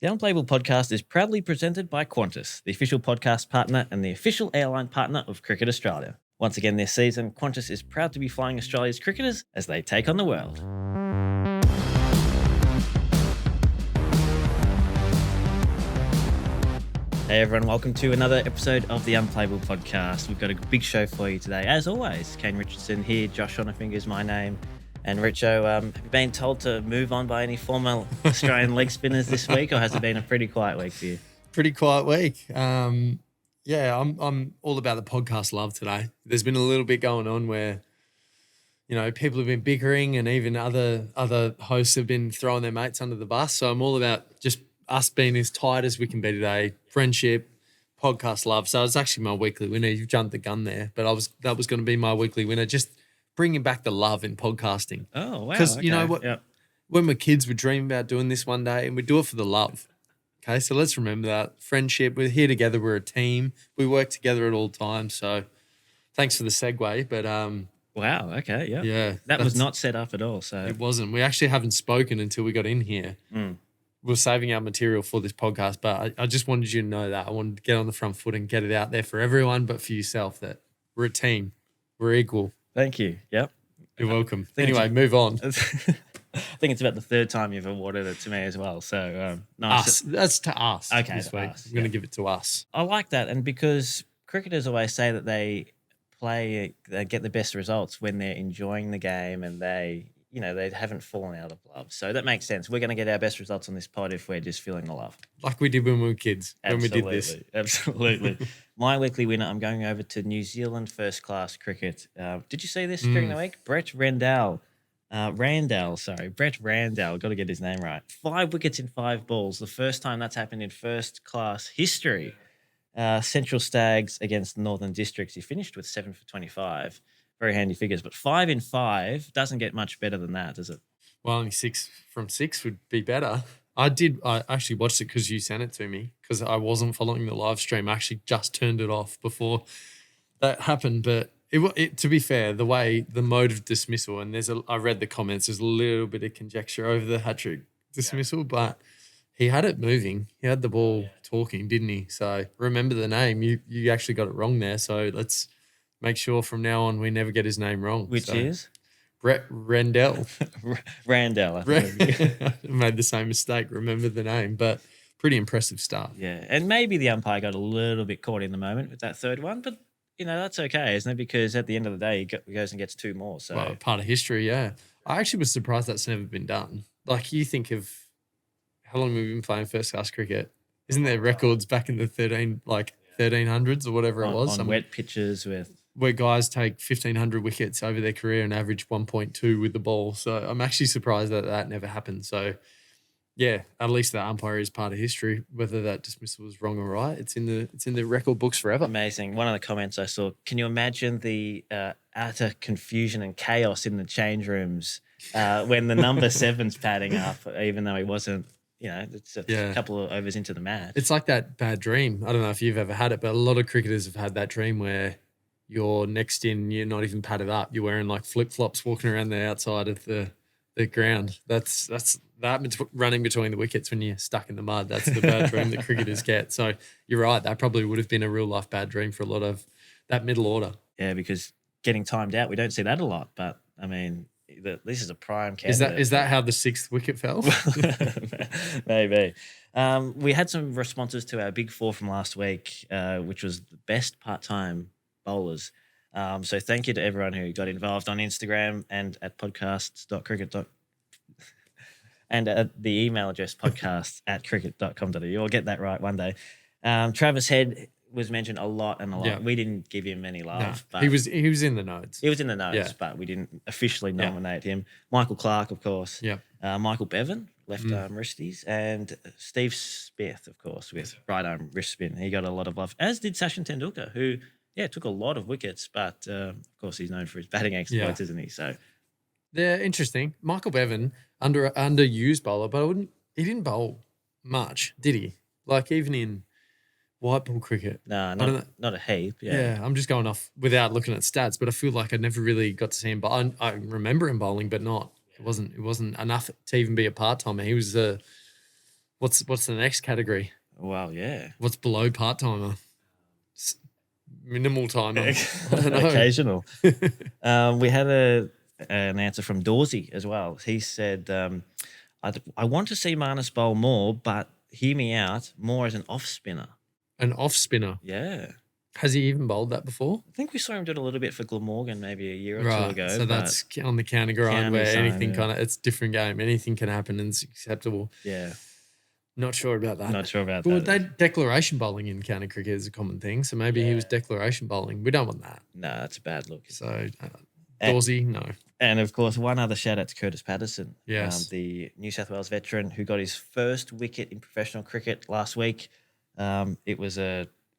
The Unplayable Podcast is proudly presented by Qantas, the official podcast partner and the official airline partner of Cricket Australia. Once again this season, Qantas is proud to be flying Australia's cricketers as they take on the world. Hey everyone, welcome to another episode of the Unplayable Podcast. We've got a big show for you today. As always, Kane Richardson here, Josh Schonafinger is my name. And Richo, have you been told to move on by any former Australian leg spinners this week, or has it been a pretty quiet week for you? Pretty quiet week. I'm all about the podcast love today. There's been a little bit going on where, people have been bickering and even other hosts have been throwing their mates under the bus. So I'm all about just us being as tight as we can be today. Friendship, podcast love. So it's actually my weekly winner. You've jumped the gun there, but that was going to be my weekly winner. Just bringing back the love in podcasting. Oh, wow. Because okay. you know what? Yep. When we're kids, we dream about doing this one day and we do it for the love. Okay, so let's remember that. Friendship, we're here together, we're a team. We work together at all times. So thanks for the segue. But Wow, okay, yeah. yeah. That was not set up at all. So It wasn't. We actually haven't spoken until we got in here. We're saving our material for this podcast, but I just wanted you to know that. I wanted to get on the front foot and get it out there for everyone, but for yourself, that we're a team. We're equal. Thank you. Yep. You're welcome. Anyway, move on. I think it's about the third time you've awarded it to me as well. So nice. Us. That's to us. Okay, this to week. us, I'm going to give it to us. I like that. And because cricketers always say that they get the best results when they're enjoying the game and they haven't fallen out of love. So that makes sense. We're going to get our best results on this pod if we're just feeling the love. Like we did when we were kids, Absolutely, when we did this. Absolutely. My weekly winner, I'm going over to New Zealand first class cricket. Did you see this during the week? Brett Randall, got to get his name right. 5 wickets in 5 balls. The first time that's happened in first class history. Central Stags against Northern Districts. He finished with 7 for 25. Very handy figures, but 5 in 5 doesn't get much better than that, does it? Well, only 6 from 6 would be better. I actually watched it because you sent it to me because I wasn't following the live stream. I actually just turned it off before that happened. But it to be fair, the mode of dismissal, and I read the comments, there's a little bit of conjecture over the hat-trick dismissal, but he had it moving. He had the ball talking, didn't he? So remember the name. You actually got it wrong there. So let's make sure from now on we never get his name wrong. Which is? Brett Randall. Randall, I think. I made the same mistake. Remember the name, but pretty impressive start. Yeah, and maybe the umpire got a little bit caught in the moment with that third one, but that's okay, isn't it? Because at the end of the day, he goes and gets 2 more. So Well, part of history, yeah. I actually was surprised that's never been done. Like you think of how long we've been playing first class cricket. Isn't there records back in the 1300s or whatever it was? On wet pitches where guys take 1,500 wickets over their career and average 1.2 with the ball. So I'm actually surprised that never happened. So, yeah, at least the umpire is part of history. Whether that dismissal was wrong or right, it's in the record books forever. Amazing. One of the comments I saw, can you imagine the utter confusion and chaos in the change rooms when the number 7's padding up, even though he wasn't, it's a couple of overs into the match. It's like that bad dream. I don't know if you've ever had it, but a lot of cricketers have had that dream where you're next in, you're not even padded up. You're wearing like flip-flops walking around the outside of the ground. That's running between the wickets when you're stuck in the mud. That's the bad dream that cricketers get. So you're right. That probably would have been a real-life bad dream for a lot of that middle order. Yeah, because getting timed out, we don't see that a lot. But, I mean, this is a prime candidate. Is that how the 6th wicket fell? Maybe. We had some responses to our big 4 from last week, which was the best part-time bowlers. So thank you to everyone who got involved on Instagram and at podcasts.cricket. And at the email address podcasts@cricket.com.au. I'll get that right one day. Travis Head was mentioned a lot. Yeah. We didn't give him any love. No, but he was in the notes. He was in the notes, but we didn't officially nominate him. Michael Clark, of course. Yeah. Michael Bevan, left arm wristies, and Steve Smith, of course, with right arm wrist spin. He got a lot of love, as did Sachin Tendulkar, who took a lot of wickets, but of course he's known for his batting exploits, isn't he? So they're interesting. Michael Bevan, underused bowler, but he didn't bowl much, did he? Like even in white ball cricket. No, not a heap. Yeah, I'm just going off without looking at stats, but I feel like I never really got to see him. But I remember him bowling, but not. It wasn't enough to even be a part timer. He was What's the next category? Wow, yeah. What's below part-timer? Minimal timer. I don't know. Occasional. We had an answer from Dawsey as well. He said, I want to see Marnus bowl more, but hear me out, more as an off spinner. An off spinner. Yeah. Has he even bowled that before? I think we saw him do it a little bit for Glamorgan maybe a year or two Right. ago. So that's on the county grind where County anything side, yeah. it's a different game. Anything can happen and it's acceptable. Yeah. Not sure about that. Not sure about Well, that. declaration bowling in county cricket is a common thing. So maybe he was declaration bowling. We don't want that. No, that's a bad look. So Dawsey, no. And of course, one other shout out to Curtis Patterson, Yes. the New South Wales veteran who got his first wicket in professional cricket last week. It was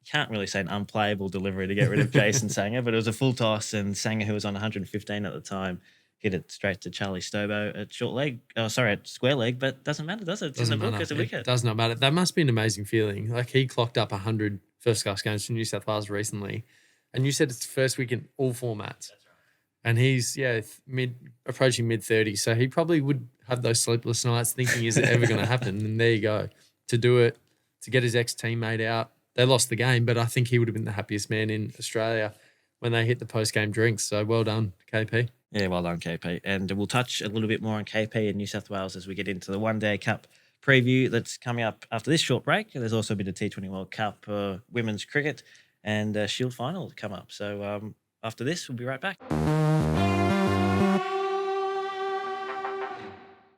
can't really say an unplayable delivery to get rid of Jason Sanger, but it was a full toss, and Sanger, who was on 115 at the time, hit it straight to Charlie Stobo at at square leg, but doesn't matter, does it? It's in the book as a wicket. It does not matter. That must be an amazing feeling. Like he clocked up 100 first-class games for New South Wales recently, and you said it's the first week in all formats. And he's, approaching mid-30s. So he probably would have those sleepless nights thinking, is it ever going to happen? And there you go. To do it, to get his ex-teammate out. They lost the game, but I think he would have been the happiest man in Australia when they hit the post-game drinks. So well done, KP. Yeah, well done, KP. And we'll touch a little bit more on KP in New South Wales as we get into the One Day Cup preview that's coming up after this short break. There's also a bit of T20 World Cup women's cricket and Shield final to come up. So after this, we'll be right back.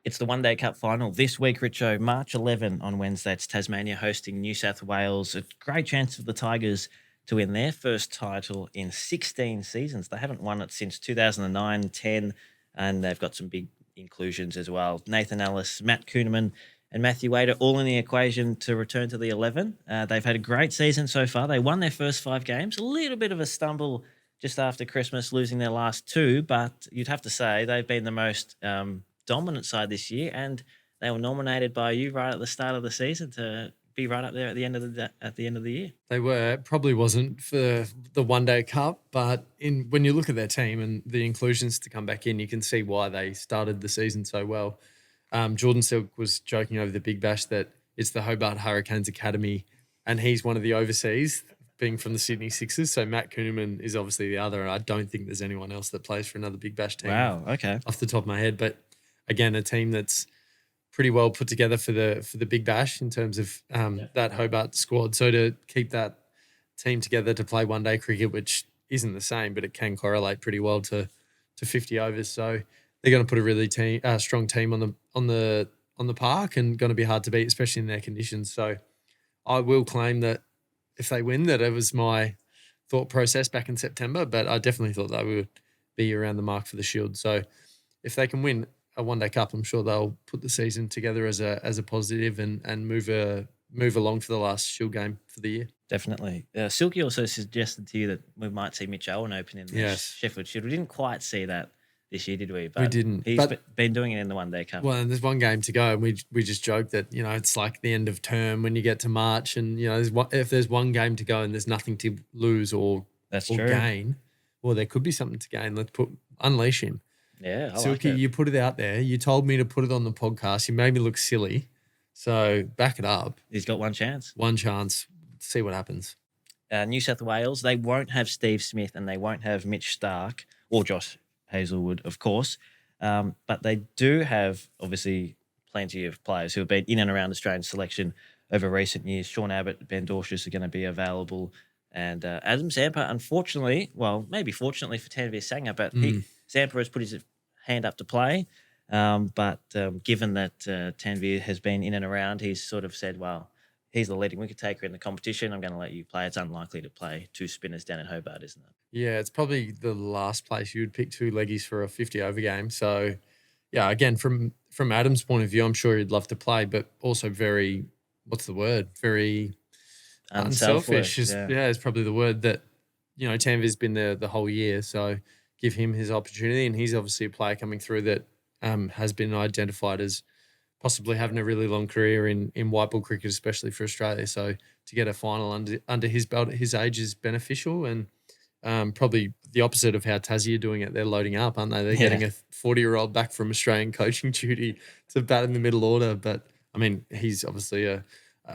It's the One Day Cup final this week, Richo. March 11 on Wednesday. It's Tasmania hosting New South Wales. A great chance for the Tigers to win their first title in 16 seasons. They haven't won it since 2009-10, and they've got some big inclusions as well. Nathan Ellis, Matt Kuhneman, and Matthew Wade are all in the equation to return to the 11. They've had a great season so far. They won their first 5 games. A little bit of a stumble just after Christmas, losing their last 2, but you'd have to say they've been the most dominant side this year, and they were nominated by you right at the start of the season to be right up there at the end of the year. They were. It probably wasn't for the One Day Cup, but when you look at their team and the inclusions to come back in, you can see why they started the season so well. Jordan Silk was joking over the Big Bash that it's the Hobart Hurricanes Academy, and he's one of the overseas, being from the Sydney Sixers. So Matt Kuhneman is obviously the other, and I don't think there's anyone else that plays for another Big Bash team. Wow, okay. Off the top of my head, but again, a team that's pretty well put together for the Big Bash in terms of that Hobart squad. So to keep that team together to play one day cricket, which isn't the same, but it can correlate pretty well to 50 overs. So they're going to put a really strong team on the park, and going to be hard to beat, especially in their conditions. So I will claim that if they win, that it was my thought process back in September, but I definitely thought they would be around the mark for the Shield. So if they can win a One Day Cup, I'm sure they'll put the season together as a positive and move along for the last Shield game for the year. Definitely. Silky also suggested to you that we might see Mitch Owen open in the Sheffield Shield. We didn't quite see that this year, did we? But we didn't. He's been doing it in the One Day Cup. Well, and there's one game to go, and we just joke that, it's like the end of term when you get to March, and, if there's one game to go and there's nothing to lose or gain, well, there could be something to gain. Let's unleash him. Yeah, I Silky, like it. you put it out there. You told me to put it on the podcast. You made me look silly. So back it up. He's got one chance. One chance. See what happens. New South Wales, they won't have Steve Smith and they won't have Mitch Starc or Josh Hazelwood, of course. But they do have, obviously, plenty of players who have been in and around Australian selection over recent years. Sean Abbott, Ben Dorshus are going to be available. And Adam Zampa, unfortunately, well, maybe fortunately for Tanveer Sanger, but Zampa has put his hand up to play. But given that Tanveer has been in and around, he's sort of said, well, he's the leading wicket taker in the competition. I'm going to let you play. It's unlikely to play 2 spinners down in Hobart, isn't it? Yeah, it's probably the last place you would pick 2 leggies for a 50-over game. So, yeah, again, from Adam's point of view, I'm sure he'd love to play, but also very, what's the word? Very unselfish. Is probably the word that, Tanveer's been there the whole year. So give him his opportunity. And he's obviously a player coming through that has been identified as possibly having a really long career in white ball cricket, especially for Australia. So to get a final under his belt at his age is beneficial, and probably the opposite of how Tassie are doing it. They're loading up, aren't they? They're getting a 40-year-old back from Australian coaching duty to bat in the middle order. But I mean, he's obviously an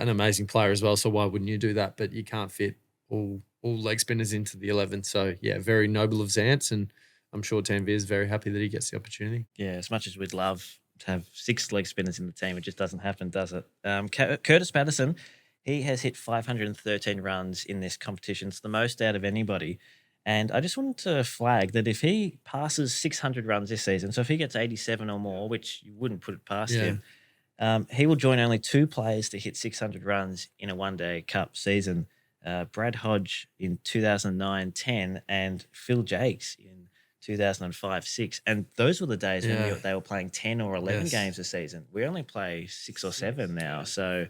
amazing player as well, so why wouldn't you do that? But you can't fit all leg spinners into the 11. So, yeah, very noble of Zance, and I'm sure Tanvir is very happy that he gets the opportunity. Yeah, as much as we'd love to have 6 leg spinners in the team, it just doesn't happen, does it? Curtis Patterson, he has hit 513 runs in this competition. It's the most out of anybody. And I just wanted to flag that if he passes 600 runs this season, so if he gets 87 or more, which you wouldn't put it past him, he will join only 2 players to hit 600 runs in a one-day cup season. Brad Hodge in 2009-10 and Phil Jakes in 2005-6. And those were the days when they were playing 10 or 11 games a season. We only play 6 or 7 now. So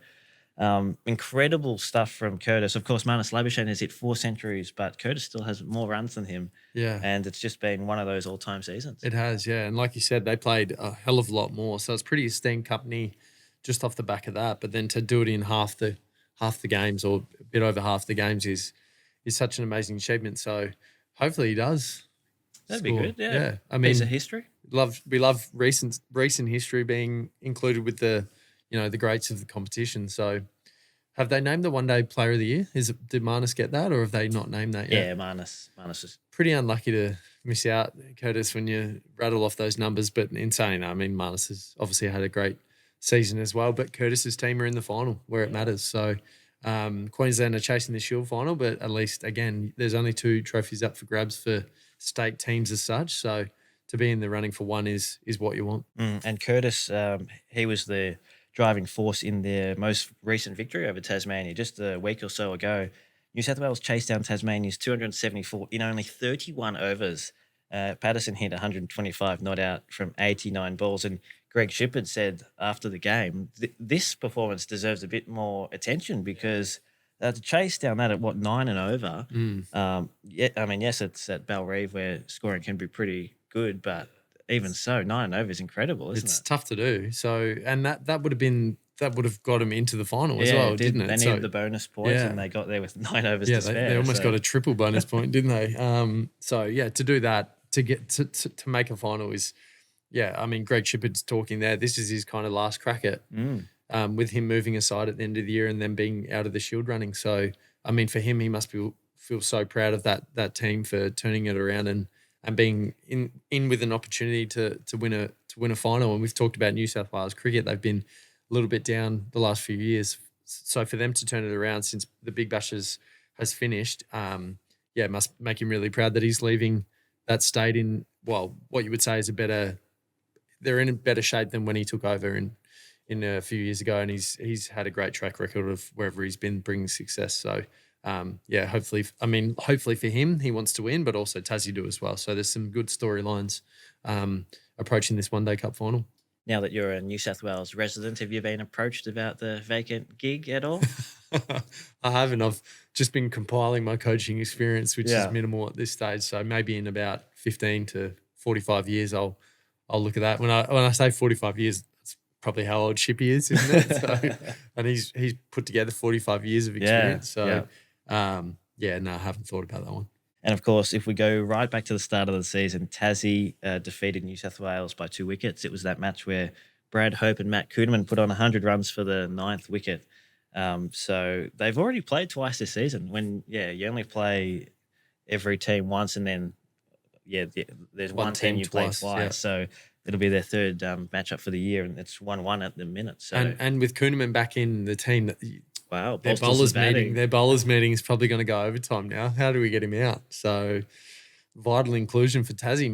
incredible stuff from Curtis. Of course, Marnus Labuschagne has hit 4 centuries, but Curtis still has more runs than him. Yeah. And it's just been one of those all-time seasons. It has, yeah. And like you said, they played a hell of a lot more. So it's pretty esteemed company just off the back of that. But then to do it in half the games or a bit over half the games is such an amazing achievement. So hopefully he does. That'd score. be good, yeah. I mean, piece of history. We love recent history being included with the greats of the competition. So have they named the one day player of the year? Did Marnus get that, or have they not named that yet? Yeah, Marnus is pretty unlucky to miss out, Curtis, when you rattle off those numbers. But in saying that, I mean, Marnus has obviously had a great season as well. But Curtis's team are in the final where it matters. So Queensland are chasing the Shield final, but at least, again, there's only 2 trophies up for grabs for state teams as such. So to be in the running for one is what you want. And Curtis, he was the driving force in their most recent victory over Tasmania just a week or so ago. New South Wales chased down Tasmania's 274 in only 31 overs. Patterson hit 125 not out from 89 balls. And Greg Shippard said after the game, this performance deserves a bit more attention because to chase down that at 9 and over. I mean, yes, it's at Bellerive where scoring can be pretty good, but even so, 9 and over is incredible, isn't it? It's tough to do. So, and that would have got him into the final as well, didn't it? They needed the bonus points, and they got there with 9 overs to spare. They almost got a triple bonus point, didn't they? To do that, to get to make a final is, I mean, Greg Shippard's talking there. This is his kind of last crack at, with him moving aside at the end of the year and then being out of the Shield running. So, I mean, for him, he must feel so proud of that team for turning it around and being in with an opportunity to win a final. And we've talked about New South Wales cricket; they've been a little bit down the last few years. So for them to turn it around since the Big Bash has finished, it must make him really proud that he's leaving that state in what you would say is they're in a better shape than when he took over in a few years ago, and he's had a great track record of wherever he's been bringing success. So. Hopefully for him, he wants to win, but also Tassie do as well. So there's some good storylines approaching this one-day cup final. Now that you're a New South Wales resident, have you been approached about the vacant gig at all? I haven't. I've just been compiling my coaching experience, which is minimal at this stage. So maybe in about 15 to 45 years, I'll look at that. When I say 45 years, that's probably how old Shippy is, isn't it? So, and he's put together 45 years of experience. I haven't thought about that one. And of course, if we go right back to the start of the season, Tassie defeated New South Wales by 2 wickets. It was that match where Brad Hope and Matt Kuhneman put on 100 runs for the 9th wicket. So they've already played twice this season. When you only play every team once, and then there's one team you play twice. Yeah. So it'll be their 3rd matchup for the year, and it's 1-1 at the minute. So and with Kuhneman back in the team, wow, their bowlers meeting is probably going to go overtime now. How do we get him out? So vital inclusion for Tassie,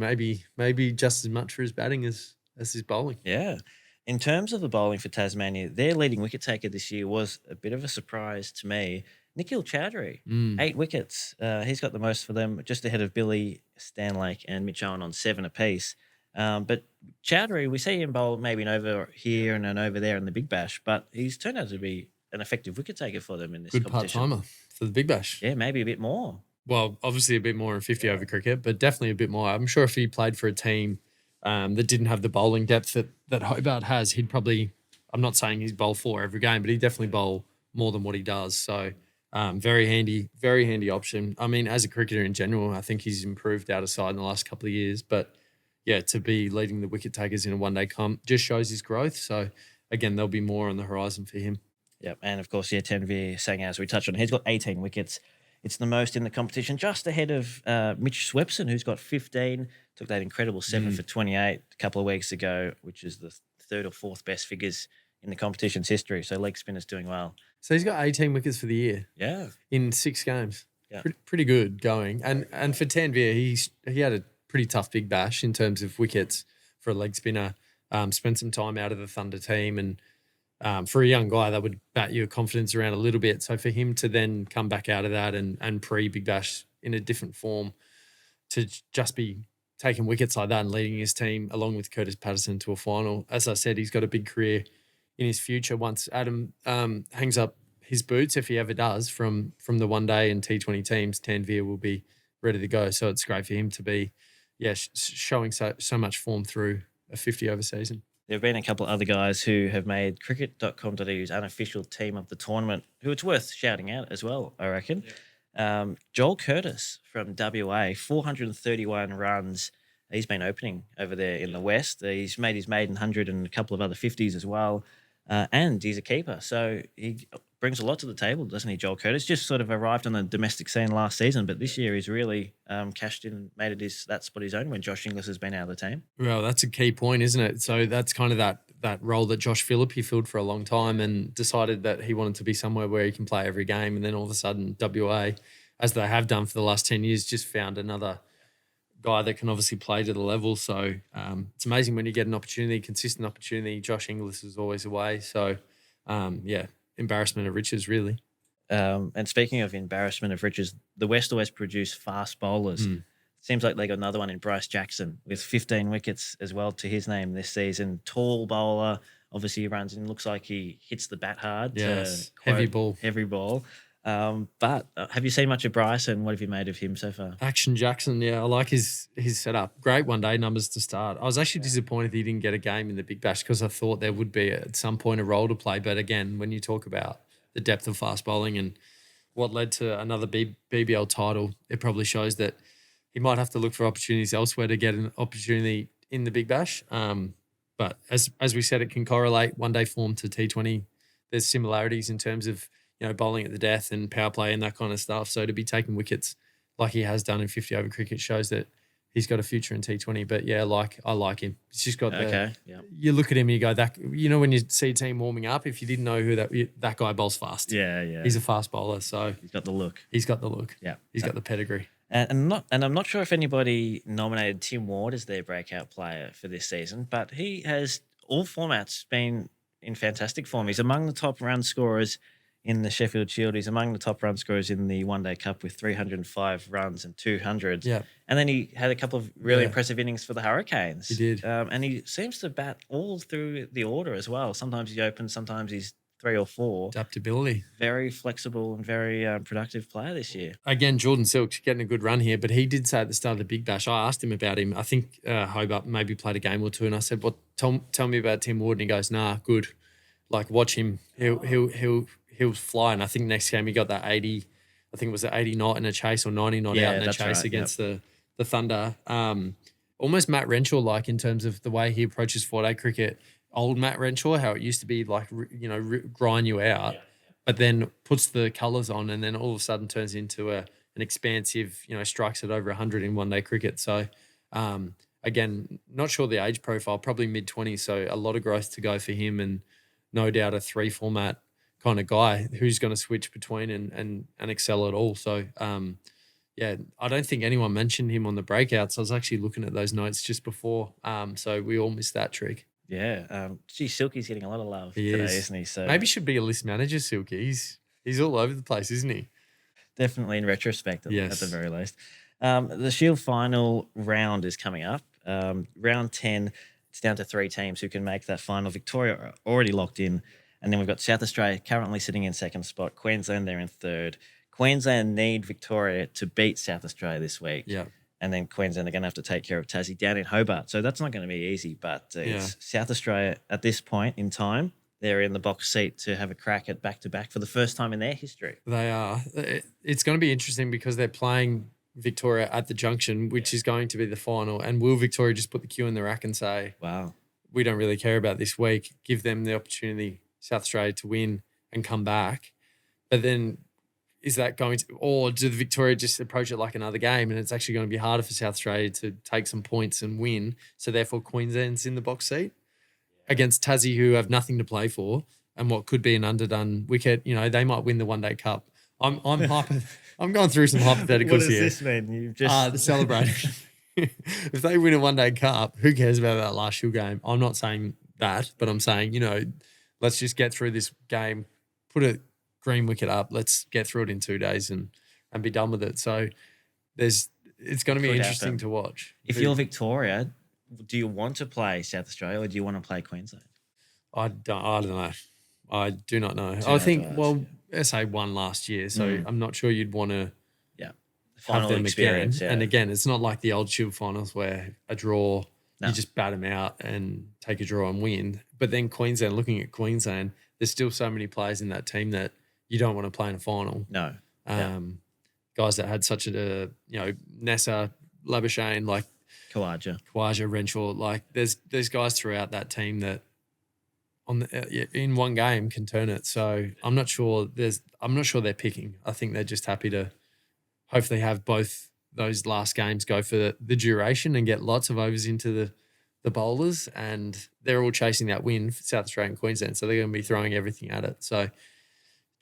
maybe just as much for his batting as his bowling. Yeah. In terms of the bowling for Tasmania, their leading wicket taker this year was a bit of a surprise to me. Nikhil Chowdhury, 8 wickets. He's got the most for them, just ahead of Billy Stanlake and Mitch Owen on 7 apiece. But Chowdhury, we see him bowl maybe an over here and an over there in the Big Bash, but he's turned out to be an effective wicket taker for them in this competition. Good part-timer for the Big Bash. Yeah, maybe a bit more. Well, obviously a bit more in 50 over cricket, but definitely a bit more. I'm sure if he played for a team that didn't have the bowling depth that Hobart has, he'd probably, I'm not saying he's bowl 4 every game, but he'd definitely bowl more than what he does. So very handy option. I mean, as a cricketer in general, I think he's improved out of side in the last couple of years. But, to be leading the wicket takers in a one-day comp just shows his growth. So, again, there'll be more on the horizon for him. Yep. And of course, Tanveer Sangha, as we touched on, he's got 18 wickets. It's the most in the competition, just ahead of Mitch Swepson, who's got 15. Took that incredible 7 for 28 a couple of weeks ago, which is the third or fourth best figures in the competition's history. So leg spinner's doing well. So he's got 18 wickets for the year. Yeah. In 6 games. Yeah. Pretty good going. And for Tanveer, he had a pretty tough big bash in terms of wickets for a leg spinner. Spent some time out of the Thunder team, and for a young guy, that would bat your confidence around a little bit. So for him to then come back out of that and pre-big bash in a different form, to just be taking wickets like that and leading his team along with Curtis Patterson to a final. As I said, he's got a big career in his future once Adam hangs up his boots, if he ever does, from the one day and T20 teams. Tanveer will be ready to go. So it's great for him to be showing so much form through a 50-over season. There have been a couple of other guys who have made cricket.com.au's unofficial team of the tournament, who it's worth shouting out as well, I reckon. Yeah. Joel Curtis from WA, 431 runs. He's been opening over there in the West. He's made his maiden 100 and a couple of other 50s as well. And he's a keeper. So he brings a lot to the table, doesn't he, Joel Curtis? Just sort of arrived on the domestic scene last season, but this year he's really cashed in and made it that spot his own when Josh Inglis has been out of the team. Well, that's a key point, isn't it? So that's kind of that role that Josh Philippe filled for a long time, and decided that he wanted to be somewhere where he can play every game. And then all of a sudden, WA, as they have done for the last 10 years, just found another guy that can obviously play to the level. So it's amazing when you get an opportunity, consistent opportunity. Josh Inglis is always away. So, embarrassment of riches, really. And speaking of embarrassment of riches, the West always produce fast bowlers. Seems like they got another one in Bryce Jackson with 15 wickets as well to his name this season. Tall bowler. Obviously, he runs and looks like he hits the bat hard. Yes, heavy ball. But have you seen much of Bryce, and what have you made of him so far? Action Jackson, yeah, I like his setup. Great one-day numbers to start. I was actually disappointed he didn't get a game in the Big Bash, because I thought there would be at some point a role to play. But again, when you talk about the depth of fast bowling and what led to another BBL title, it probably shows that he might have to look for opportunities elsewhere to get an opportunity in the Big Bash. But as we said, it can correlate one-day form to T20. There's similarities in terms of bowling at the death and power play and that kind of stuff. So to be taking wickets like he has done in 50-over cricket shows that he's got a future in T20. But yeah, I like him. He's just got you look at him and you go, that when you see a team warming up, if you didn't know who that guy bowls fast. Yeah. He's a fast bowler, so he's got the look. Yeah. He's got the pedigree. And I'm not sure if anybody nominated Tim Ward as their breakout player for this season, but he has all formats been in fantastic form. He's among the top run scorers in the Sheffield Shield. He's among the top run scorers in the One Day Cup with 305 runs and 200. Yeah. And then he had a couple of really impressive innings for the Hurricanes. He did. And he seems to bat all through the order as well. Sometimes he opens, sometimes he's 3 or 4. Adaptability. Very flexible and very productive player this year. Again, Jordan Silk's getting a good run here, but he did say at the start of the Big Bash, I asked him about him. I think Hobart maybe played a game or two, and I said, "Well, tell me about Tim Ward." And he goes, "Nah, good. Like, watch him. He'll fly." And I think next game he got that 80. I think it was an 80 not in a chase or 90 not out in a chase against the Thunder. Almost Matt Renshaw like in terms of the way he approaches 4-day cricket. Old Matt Renshaw, how it used to be like, grind you out, but then puts the colours on and then all of a sudden turns into an expansive, strikes at over 100 in one-day cricket. So, again, not sure the age profile, probably mid-20s, so a lot of growth to go for him, and no doubt a 3-format kind of guy who's going to switch between and excel at all. So, I don't think anyone mentioned him on the breakouts. I was actually looking at those notes just before, so we all missed that trick. Yeah. Silky's getting a lot of love today, isn't he? So maybe should be a list manager, Silky. He's all over the place, isn't he? Definitely in retrospect, at the very least. The Shield final round is coming up. Round 10, it's down to 3 teams who can make that final. Victoria are already locked in. And then we've got South Australia currently sitting in second spot. Queensland, they're in third. Queensland need Victoria to beat South Australia this week. Yeah. And then Queensland are going to have to take care of Tassie down in Hobart. So that's not going to be easy. But it's South Australia at this point in time. They're in the box seat to have a crack at back-to-back for the first time in their history. They are. It's going to be interesting because they're playing Victoria at the Junction, which is going to be the final. And will Victoria just put the cue in the rack and say, wow, we don't really care about this week. Give them the opportunity, South Australia, to win and come back. But then is that going to, or do the Victoria just approach it like another game and it's actually going to be harder for South Australia to take some points and win? So therefore Queensland's in the box seat against Tassie, who have nothing to play for and what could be an underdone wicket. You know, they might win the One Day Cup. I'm going through some hypotheticals What does here. this mean? You've just The celebrating. If they win a One Day Cup, who cares about that last Shield game? I'm not saying that, but I'm saying, you know, let's just get through this game, put a green wicket up. Let's get through it in 2 days and be done with it. So it's going to be interesting to watch. If you're Victoria, do you want to play South Australia or do you want to play Queensland? I don't know. I do not know. I think, SA won last year, so I'm not sure you'd want to have them again. Yeah. And again, it's not like the old Shield finals where a draw, you just bat them out and take a draw and win. But then Queensland, looking at Queensland, there's still so many players in that team that you don't want to play in a final. No. Guys that had such a, Nessa, Labuschagne, like Khawaja, Renshaw, like there's guys throughout that team that in one game can turn it. So I'm not sure they're picking. I think they're just happy to hopefully have both those last games go for the duration and get lots of overs into the bowlers, and they're all chasing that win for South Australia and Queensland. So they're going to be throwing everything at it. So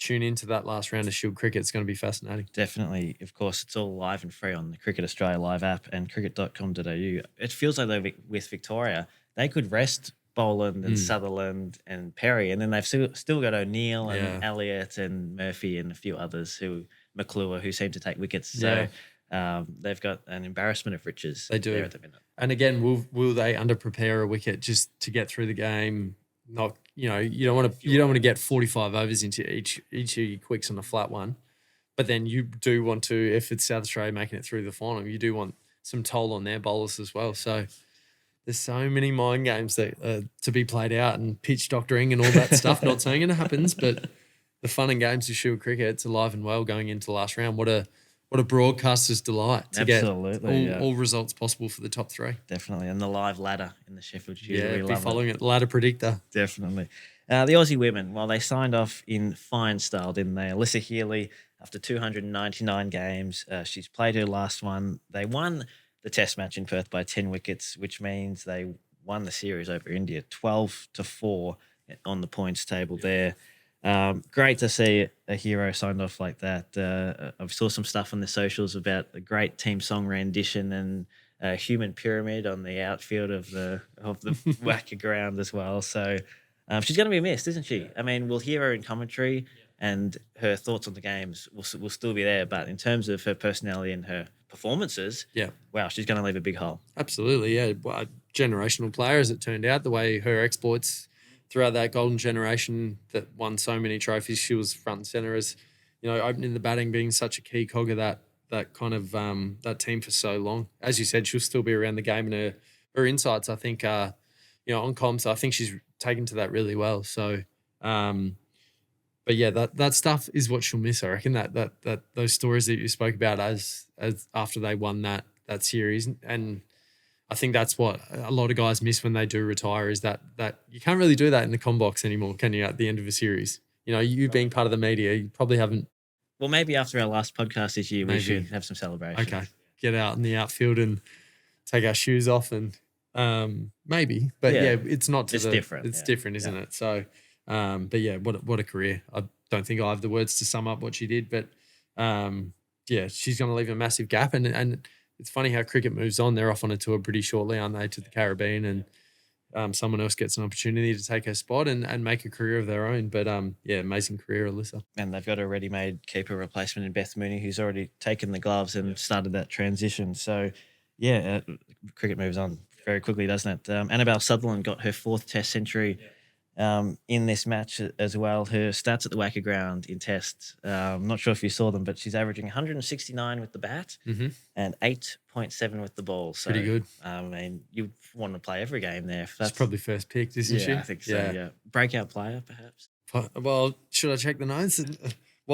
tune into that last round of Shield cricket. It's going to be fascinating. Definitely. Of course, it's all live and free on the Cricket Australia live app and cricket.com.au. It feels like though with Victoria, they could rest Boland and Sutherland and Perry, and then they've still got O'Neill and Elliott and Murphy and a few others McClure who seem to take wickets. So they've got an embarrassment of riches. They do there at the minute. And again, will they underprepare a wicket just to get through the game? Not, you don't want to get 45 overs into each of your quicks on a flat one, but then you do want to, if it's South Australia making it through the final, you do want some toll on their bowlers as well. So there's so many mind games that to be played out and pitch doctoring and all that stuff. Not saying it happens, but the fun and games of Shield cricket, it's alive and well going into the last round. What a broadcaster's delight to get all results possible for the top three. Definitely. And the live ladder in the Sheffield Shield. Yeah, be following it. Ladder predictor. Definitely. The Aussie women, well, they signed off in fine style, didn't they? Alyssa Healy, after 299 games, she's played her last one. They won the test match in Perth by 10 wickets, which means they won the series over India 12-4 on the points table there. Great to see a hero signed off like that. I saw some stuff on the socials about a great team song rendition and a human pyramid on the outfield of the Wacker ground as well. So she's going to be missed, isn't she? I mean, we'll hear her in commentary and her thoughts on the games will still be there. But in terms of her personality and her performances, wow, she's going to leave a big hole. Absolutely, yeah. Well, a generational player, as it turned out, the way her exploits throughout that golden generation that won so many trophies, she was front and centre as, opening the batting, being such a key cog of that kind of that team for so long. As you said, she'll still be around the game, and her insights, I think, on comms, I think she's taken to that really well. So, but yeah, that stuff is what she'll miss. I reckon that those stories that you spoke about as after they won that series, and I think that's what a lot of guys miss when they do retire, is that you can't really do that in the comm box anymore, can you, at the end of a series? You being part of the media, you probably haven't. Well, maybe after our last podcast this year, we should have some celebration. Okay. Get out in the outfield and take our shoes off and maybe. But it's not different. It's different, isn't it? So, but yeah, what a career. I don't think I have the words to sum up what she did, but she's going to leave a massive gap. And it's funny how cricket moves on. They're off on a tour pretty shortly, aren't they, to the Caribbean, and someone else gets an opportunity to take her spot and make a career of their own. But amazing career, Alyssa. And they've got a ready-made keeper replacement in Beth Mooney, who's already taken the gloves and started that transition. So, cricket moves on very quickly, doesn't it? Annabelle Sutherland got her 4th Test century in this match as well. Her stats at the Wacker ground in Tests, I'm not sure if you saw them, but she's averaging 169 with the bat and 8.7 with the ball. So, pretty good. I mean, you want to play every game there. That's probably first picked, isn't she? I think so, yeah. Breakout player, perhaps. Well, should I check the notes?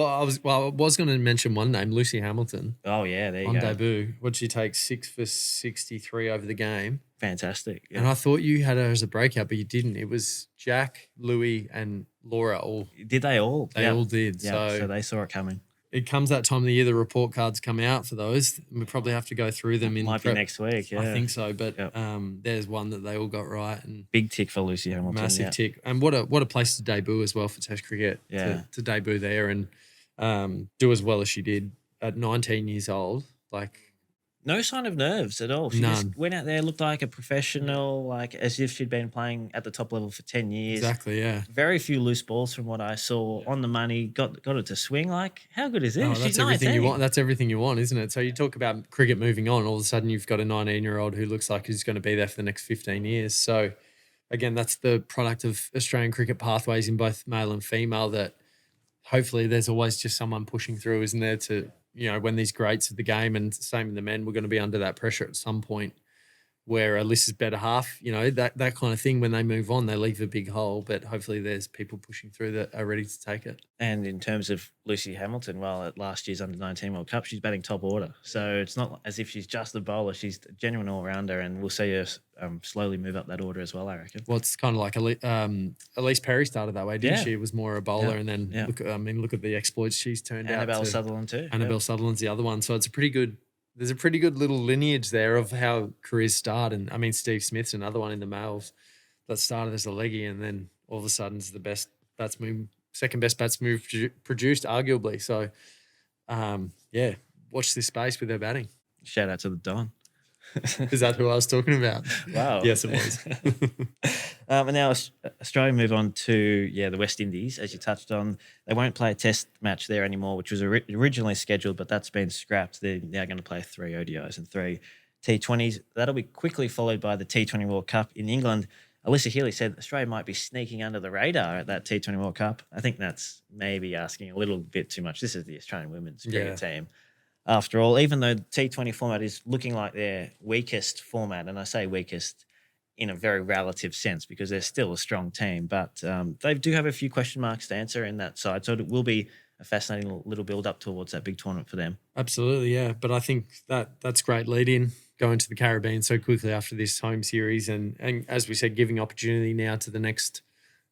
I was going to mention one name, Lucy Hamilton, Oh, yeah, there you on go. debut. What'd she take? 6 for 63 over the game. Fantastic. Yeah. And I thought you had her as a breakout, but you didn't. It was Jack, Louis, and Laura all. Did they all? They all did. Yeah, so So they saw it coming. it comes that time of the year, the report cards come out for those. We probably have to go through them in Might be next week, yeah. I think so, but Yep. there's one that they all got right, and Big tick for Lucy Hamilton. massive yeah. tick. And what a place to debut as well for Test cricket. Yeah. To debut there and do as well as she did at 19 years old. Like, No sign of nerves at all. She None. just went out there, looked like a professional, like as if she'd been playing at the top level for 10 years. exactly, yeah. Very few loose balls from what I saw, on the money, got it to swing. Like, how good is this? Oh, She's that's everything you 19. want. That's everything you want, isn't it? So you talk about cricket moving on. All of a sudden, you've got a 19-year-old who looks like he's going to be there for the next 15 years. So, again, that's the product of Australian cricket pathways in both male and female. That hopefully there's always just someone pushing through, isn't there? To when these greats of the game, and same in the men, we're going to be under that pressure at some point. Where Alyssa's better half, that kind of thing. When they move on, they leave a big hole. But hopefully, there's people pushing through that are ready to take it. And in terms of Lucy Hamilton, well, at last year's Under-19 World Cup, she's batting top order. So it's not as if she's just a bowler. She's a genuine all-rounder, and we'll see her slowly move up that order as well, I reckon. Well, it's kind of like Elise Perry started that way, didn't Yeah. she? It was more a bowler, Yeah. and then Yeah. look at the exploits she's turned out. Annabelle to. Sutherland too. Annabelle Sutherland's the other one. So it's there's a pretty good little lineage there of how careers start. And I mean, Steve Smith's another one in the males that started as a leggy, and then all of a sudden is the best batsman, second best batsman produced, arguably. So, watch this space with their batting. Shout out to the Don. Is that who I was talking about? Wow. Yes, it was. And now Australia move on to the West Indies, as you touched on. They won't play a test match there anymore, which was originally scheduled, but that's been scrapped. They're now going to play 3 ODIs and 3 T20s. That'll be quickly followed by the T20 World Cup in England. Alyssa Healy said Australia might be sneaking under the radar at that T20 World Cup. I think that's maybe asking a little bit too much. This is the Australian women's cricket team. After all, even though the T20 format is looking like their weakest format, and I say weakest in a very relative sense because they're still a strong team, but they do have a few question marks to answer in that side. So it will be a fascinating little build-up towards that big tournament for them. Absolutely, yeah. But I think that's great lead-in, going to the Caribbean so quickly after this home series and as we said, giving opportunity now to the next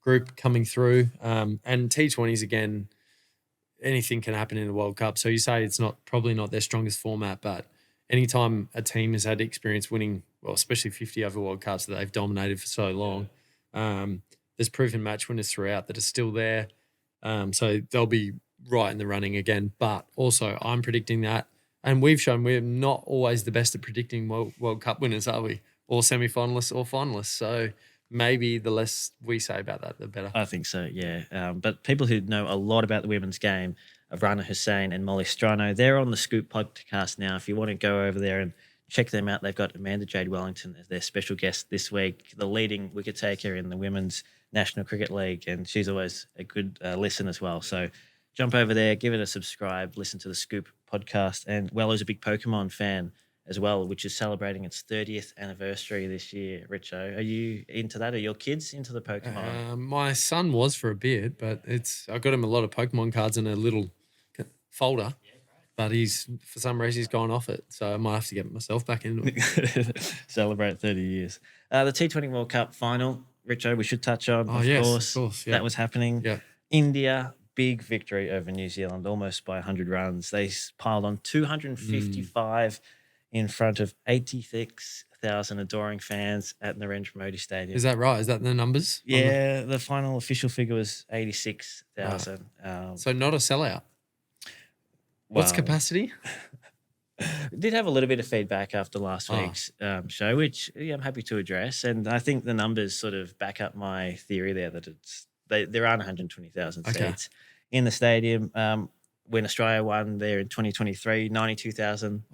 group coming through. And T20s, again, anything can happen in the World Cup. So you say it's probably not their strongest format, but anytime a team has had experience winning, well, especially 50 over World Cups that they've dominated for so long, there's proven match winners throughout that are still there. So they'll be right in the running again. But also I'm predicting that, and we've shown we're not always the best at predicting World Cup winners, are we? Or semi-finalists or finalists. So maybe the less we say about that, the better. I think so, yeah. But people who know a lot about the women's game, Rana Hussain and Molly Strano, they're on the Scoop podcast now. If you want to go over there and check them out, they've got Amanda Jade Wellington as their special guest this week, the leading wicket taker in the Women's National Cricket League, and she's always a good listen as well. So jump over there, give it a subscribe, listen to the Scoop podcast. And Wello's a big Pokemon fan as well, which is celebrating its 30th anniversary this year. Richo, are you into that? Are your kids into the Pokemon? My son was for a bit, but I got him a lot of Pokemon cards in a little folder, but for some reason he's gone off it, so I might have to get myself back into it. Celebrate 30 years. The T20 World Cup final, Richo, we should touch on, of course. Yeah. That was happening. Yeah. India, big victory over New Zealand, almost by 100 runs. They piled on 255 in front of 86,000 adoring fans at Narendra Modi Stadium. Is that right? Is that the numbers? Yeah, the final official figure was 86,000. Right. So not a sellout. What's capacity? Did have a little bit of feedback after last week's show, which I'm happy to address. And I think the numbers sort of back up my theory there that there aren't 120,000 seats in the stadium. When Australia won there in 2023, 92,000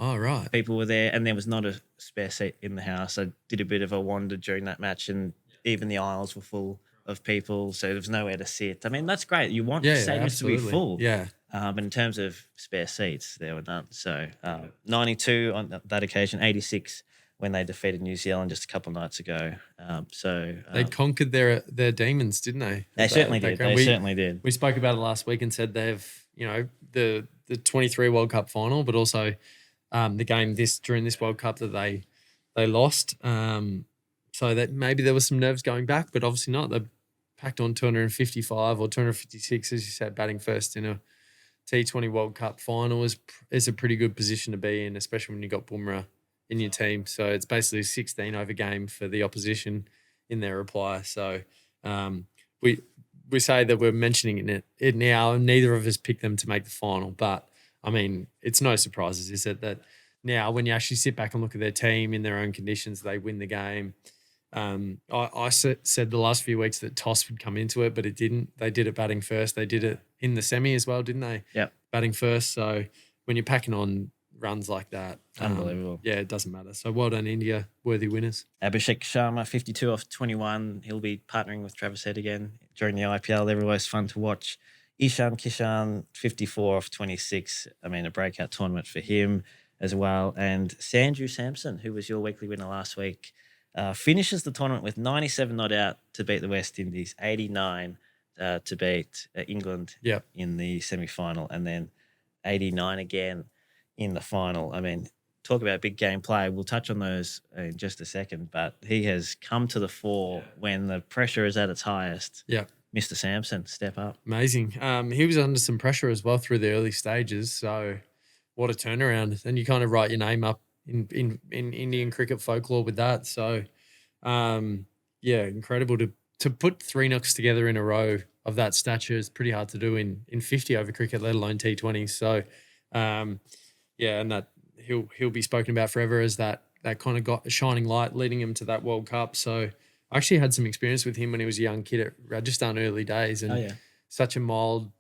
people were there, and there was not a spare seat in the house. I did a bit of a wander during that match, and even the aisles were full of people, so there was nowhere to sit. I mean, that's great. You want stadiums to be full. Yeah. But in terms of spare seats, there were none. So 92 on that occasion, 86 when they defeated New Zealand just a couple of nights ago. They conquered their demons, didn't they? They certainly did. They certainly did. We spoke about it last week and said they've the 23 World Cup final, but also the game during this World Cup that they lost. So that maybe there was some nerves going back, but obviously not. They packed on 255 or 256, as you said, batting first in a T20 World Cup final is a pretty good position to be in, especially when you got Bumrah in your team. So it's basically a 16 over game for the opposition in their reply. So we say that we're mentioning it now, and neither of us picked them to make the final. But I mean, it's no surprises, is it? That now when you actually sit back and look at their team in their own conditions, they win the game. I said the last few weeks that toss would come into it, but it didn't. They did it batting first. They did it in the semi as well, didn't they? Yeah. Batting first. So when you're packing on runs like that, unbelievable. Yeah, it doesn't matter. So well done, India. Worthy winners. Abhishek Sharma, 52 off 21. He'll be partnering with Travis Head again during the IPL. They're always fun to watch. Ishan Kishan, 54 off 26. I mean, a breakout tournament for him as well. And Sanju Samson, who was your weekly winner last week, finishes the tournament with 97 not out to beat the West Indies, 89 to beat England in the semi-final, and then 89 again in the final. I mean, talk about big game play. We'll touch on those in just a second, but he has come to the fore when the pressure is at its highest. Yeah. Mr. Samson, step up. Amazing. He was under some pressure as well through the early stages, so what a turnaround. And you kind of write your name up in Indian cricket folklore with that. So, incredible to put 3 knocks together in a row of that stature is pretty hard to do in 50 over cricket, let alone T20. So, and that he'll be spoken about forever as that kind of got a shining light leading him to that World Cup. So I actually had some experience with him when he was a young kid at Rajasthan early days, and such a mild,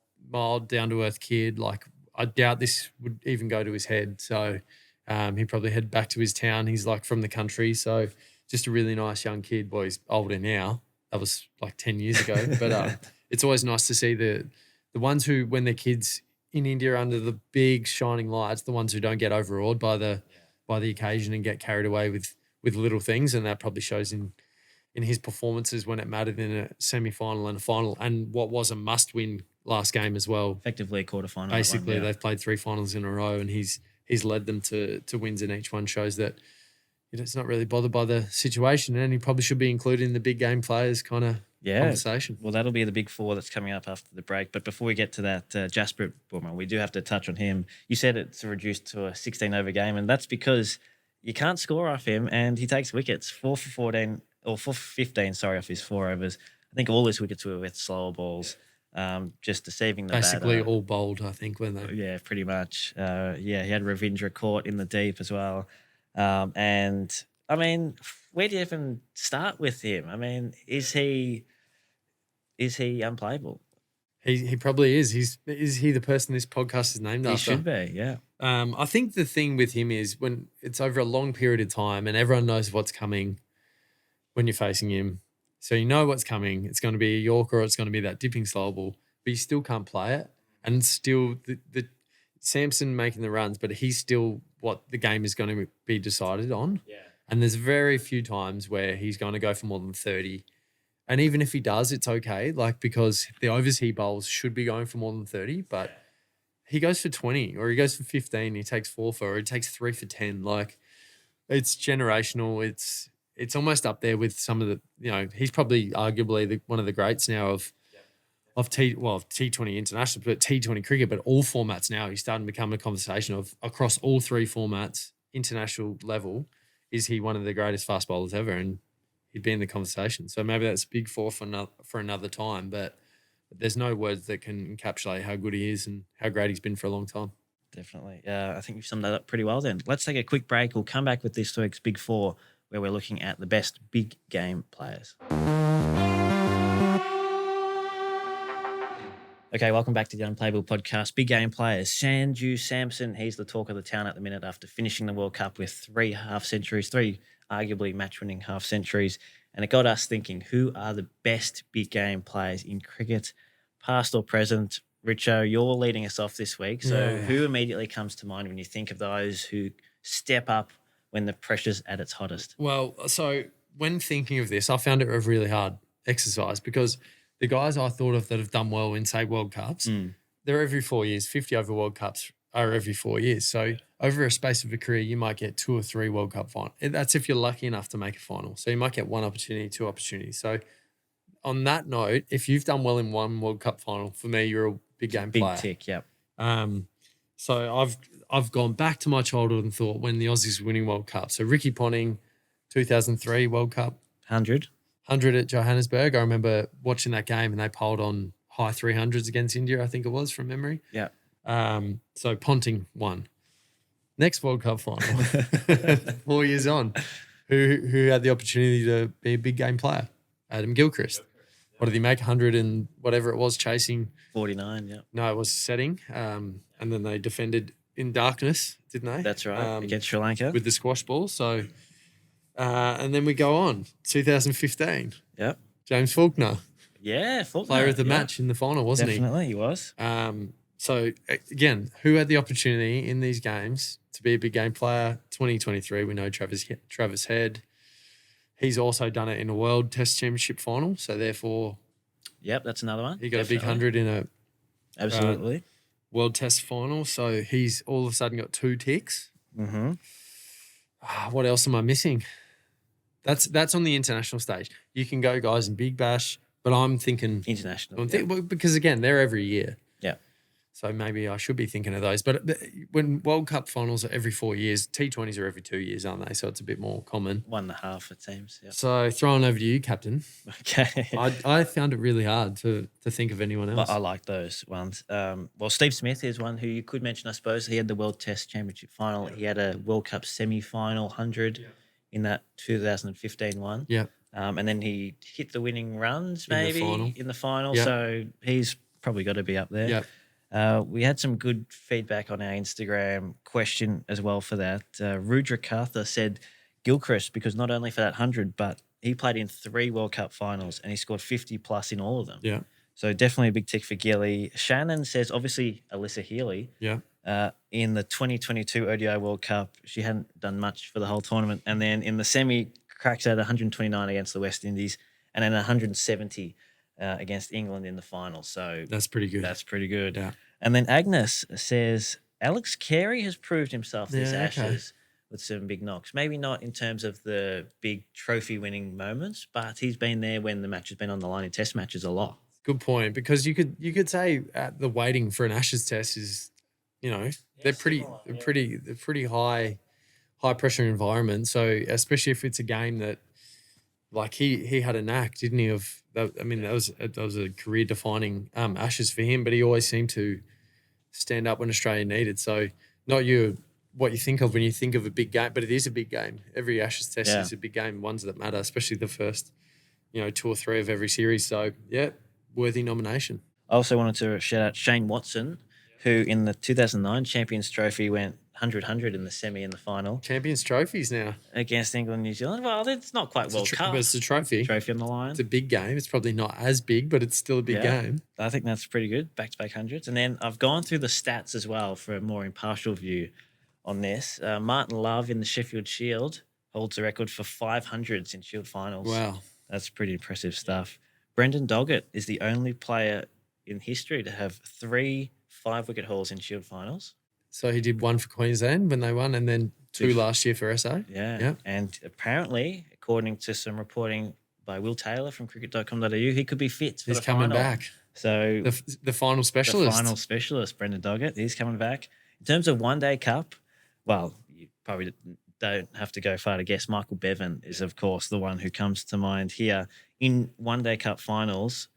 down-to-earth kid. Like, I doubt this would even go to his head. So he probably head back to his town. He's like from the country. So just a really nice young kid. Boy, he's older now. That was like 10 years ago. But it's always nice to see the ones who, when they're kids in India under the big shining lights, the ones who don't get overawed by the occasion and get carried away with little things. And that probably shows in his performances when it mattered in a semi-final and a final, and what was a must-win last game as well. Effectively a quarterfinal. Basically, they've played 3 finals in a row, and he's led them to wins in each one. Shows that it's not really bothered by the situation, and he probably should be included in the big game players kind of conversation. Well, that'll be the big 4 that's coming up after the break. But before we get to that, Jasprit Bumrah, we do have to touch on him. You said it's reduced to a 16-over game, and that's because you can't score off him, and he takes wickets, 4 for 14. Or 4 for 15, off his 4 overs. I think all his wickets were with slower balls, just deceiving the basically batter. All bowled, I think, weren't they? Yeah, pretty much. He had Ravindra caught in the deep as well. And, I mean, where do you even start with him? I mean, is he unplayable? He probably is. Is he the person this podcast is named after? He should be, yeah. I think the thing with him is when it's over a long period of time and everyone knows what's coming when you're facing him. So you know what's coming. It's going to be a Yorker or it's going to be that dipping slow ball, but you still can't play it. And still the Samson making the runs, but he's still what the game is going to be decided on. Yeah. And there's very few times where he's going to go for more than 30. And even if he does, it's okay, because the overs he bowls should be going for more than 30, but he goes for 20 or he goes for 15, he takes 4 for, or he takes 3 for 10. It's generational. It's almost up there with some of the, he's probably arguably one of the greats now of T20 international, but T20 cricket, but all formats now. He's starting to become a conversation of across all 3 formats, international level, is he one of the greatest fast bowlers ever? And he'd be in the conversation. So maybe that's big for another time, but there's no words that can encapsulate how good he is and how great he's been for a long time. Definitely. I think you've summed that up pretty well then. Let's take a quick break. We'll come back with this week's Big 4, where we're looking at the best big game players. Okay, welcome back to the Unplayable Podcast. Big game players. Sanju Samson, he's the talk of the town at the minute after finishing the World Cup with 3 half-centuries, 3 arguably match-winning half-centuries. And it got us thinking, who are the best big game players in cricket, past or present? Richo, you're leading us off this week. So who immediately comes to mind when you think of those who step up when the pressure's at its hottest? Well, so when thinking of this, I found it a really hard exercise because the guys I thought of that have done well in, say, World Cups, they're every 4 years. 50 over World Cups are every 4 years. So over a space of a career, you might get 2 or 3 World Cup final. That's if you're lucky enough to make a final. So you might get 1 opportunity, 2 opportunities. So on that note, if you've done well in 1 World Cup final, for me, you're a big game player. Big tick, yep. So I've gone back to my childhood and thought when the Aussies were winning World Cup. So Ricky Ponting, 2003 World Cup. 100 at Johannesburg. I remember watching that game and they polled on high 300s against India, I think it was, from memory. Yeah. So Ponting won. Next World Cup final, 4 years on, who had the opportunity to be a big game player? Adam Gilchrist. What did he make? 100 and whatever it was, chasing. 49, yeah. No, it was setting. And then they defended in darkness, didn't they? That's right, against Sri Lanka. With the squash ball. So, and then we go on, 2015. Yep. James Faulkner. Yeah, Faulkner. Player of the match in the final, wasn't Definitely, he was. So, again, who had the opportunity in these games to be a big game player? 2023, we know Travis Head. He's also done it in a World Test Championship final. So, therefore... Yep, that's another one. He got a big 100 in a... Absolutely. World Test final. So, he's all of a sudden got 2 ticks. Mm-hmm. What else am I missing? That's on the international stage. You can go, guys, in Big Bash, but I'm thinking... International. Because, again, they're every year. Yeah. So maybe I should be thinking of those. But when World Cup finals are every 4 years, T20s are every 2 years, aren't they? So it's a bit more common. 1.5, it seems. Yep. So throwing over to you, Captain. Okay. I found it really hard to think of anyone else. I like those ones. Well, Steve Smith is one who you could mention, I suppose. He had the World Test Championship final. He had a World Cup semi-final 100 in that 2015 one. Yeah. And then he hit the winning runs maybe in the final. Yep. So he's probably got to be up there. Yeah. We had some good feedback on our Instagram question as well for that. Rudra Kartha said Gilchrist because not only for that 100, but he played in 3 World Cup finals and he scored 50 plus in all of them. Yeah. So definitely a big tick for Gilly. Shannon says obviously Alyssa Healy. Yeah. In the 2022 ODI World Cup, she hadn't done much for the whole tournament. And then in the semi, cracks out 129 against the West Indies and then 170 against England in the final. So that's pretty good. That's pretty good. Yeah. And then Agnes says Alex Carey has proved himself this Ashes with some big knocks. Maybe not in terms of the big trophy-winning moments, but he's been there when the match has been on the line in Test matches a lot. Good point, because you could say the waiting for an Ashes Test is, they're pretty high pressure environment. So especially if it's a game that, like he had a knack, didn't he? That was a career defining Ashes for him, but he always seemed to stand up when Australia needed. So not what you think of when you think of a big game, but it is a big game. Every Ashes Test is a big game, ones that matter, especially the first, 2 or 3 of every series. So yeah, worthy nomination. I also wanted to shout out Shane Watson, who in the 2009 Champions Trophy went 100 in the semi and the final. Champions trophies now. Against England and New Zealand. Well, it's not quite World Cup. But it's a trophy. Trophy on the line. It's a big game. It's probably not as big, but it's still a big game. I think that's pretty good. Back-to-back hundreds. And then I've gone through the stats as well for a more impartial view on this. Martin Love in the Sheffield Shield holds the record for 500s in Shield finals. Wow. That's pretty impressive stuff. Brendan Doggett is the only player in history to have 3 5-wicket hauls in Shield finals. So he did 1 for Queensland when they won and then 2 last year for SA. Yeah. And apparently, according to some reporting by Will Taylor from cricket.com.au, he could be fit for the final. He's coming back. So the final specialist. The final specialist, Brendan Doggett, he's coming back. In terms of one-day cup, well, you probably don't have to go far to guess. Michael Bevan is, of course, the one who comes to mind here. In one-day cup finals,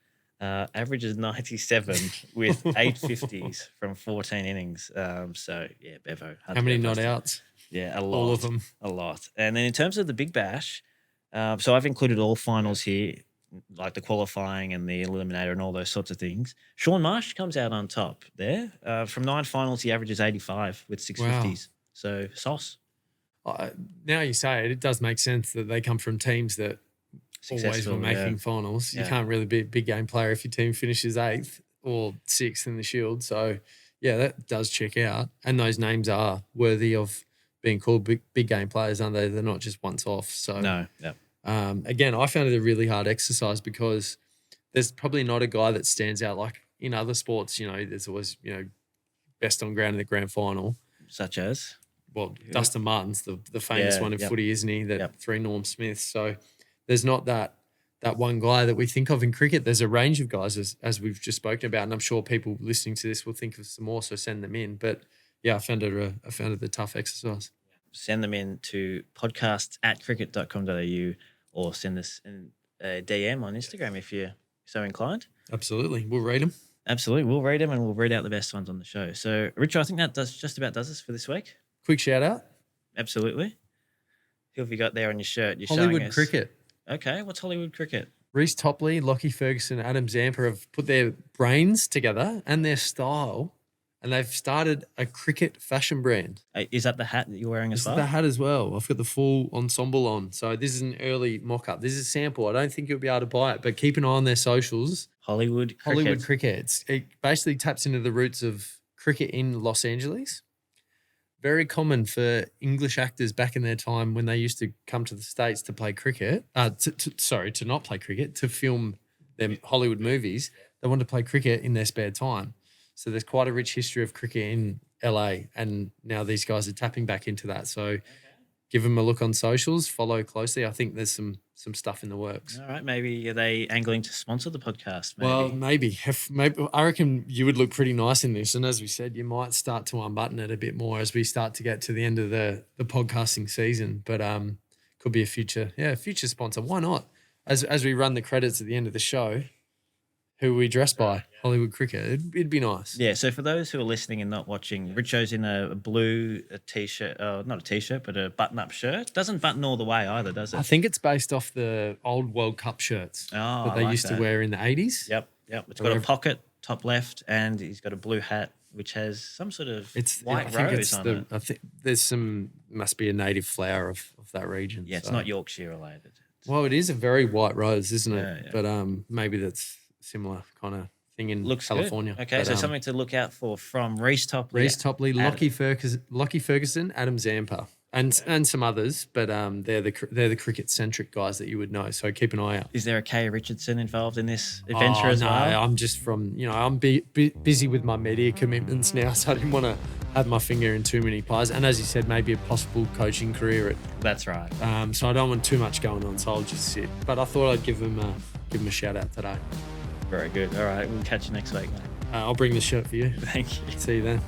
averages 97 with 850s from 14 innings. So, yeah, Bevo. How many not outs? Yeah, a lot. All of them. A lot. And then in terms of the Big Bash, so I've included all finals here, like the qualifying and the eliminator and all those sorts of things. Sean Marsh comes out on top there. From 9 finals, he averages 85 with 650s. Wow. So, sauce. Now you say it, it does make sense that they come from teams that always were making finals. You can't really be a big game player if your team finishes 8th or 6th in the Shield. So, yeah, that does check out. And those names are worthy of being called big game players, aren't they? They're not just once off. So, no. Again, I found it a really hard exercise because there's probably not a guy that stands out like in other sports, there's always, best on ground in the grand final. Such as? Well, Dustin Martin's the famous one in footy, isn't he? That 3 Norm Smiths. So there's not that one guy that we think of in cricket. There's a range of guys, as we've just spoken about, and I'm sure people listening to this will think of some more, so send them in. But yeah, I found it a tough exercise. Send them in to podcast@cricket.com.au or send us a DM on Instagram if you're so inclined. Absolutely. We'll read them. Absolutely. We'll read them and we'll read out the best ones on the show. So, Richard, I think that just about does us for this week. Quick shout out. Absolutely. Who have you got there on your shirt? You're Hollywood showing us. Cricket. Okay. What's Hollywood Cricket? Reece Topley, Lockie Ferguson, Adam Zampa have put their brains together and their style, and they've started a cricket fashion brand. Is that the hat that you're wearing as well? This is the hat as well. I've got the full ensemble on. So this is an early mock-up. This is a sample. I don't think you'll be able to buy it, but keep an eye on their socials. Hollywood Cricket. It basically taps into the roots of cricket in Los Angeles. Very common for English actors back in their time when they used to come to the States to play cricket. To not play cricket, to film their Hollywood movies. They wanted to play cricket in their spare time. So there's quite a rich history of cricket in LA, and now these guys are tapping back into that. So give them a look on socials, follow closely. I think there's some stuff in the works. All right, maybe are they angling to sponsor the podcast? Maybe? Well, maybe. I reckon you would look pretty nice in this. And as we said, you might start to unbutton it a bit more as we start to get to the end of the podcasting season. But could be a future sponsor. Why not? As we run the credits at the end of the show, who we dress by? Hollywood Cricket. It'd be nice. Yeah, so for those who are listening and not watching, Richo's in a blue T-shirt, not a T-shirt, but a button-up shirt. Doesn't button all the way either, does it? I think it's based off the old World Cup shirts that they used to wear in the 80s. Yep. It's got a pocket, top left, and he's got a blue hat, which has some sort of white rose on it. I think there's must be a native flower of that region. Yeah, it's not Yorkshire related. Well, it is a very white rose, isn't it? Yeah. But maybe that's similar kind of thing in California. Good. Okay, but, so something to look out from Reece Topley. Reece Topley, Lockie Ferguson, Adam Zampa, and some others, but they're the cricket-centric guys that you would know, so keep an eye out. Is there a Kay Richardson involved in this adventure as well? No, I'm just I'm busy with my media commitments now, so I didn't want to have my finger in too many pies. And as you said, maybe a possible coaching career. That's right. So I don't want too much going on, so I'll just sit. But I thought I'd give them a shout-out today. Very good. All right, we'll catch you next week, mate. I'll bring the shirt for you. Thank you. See you then.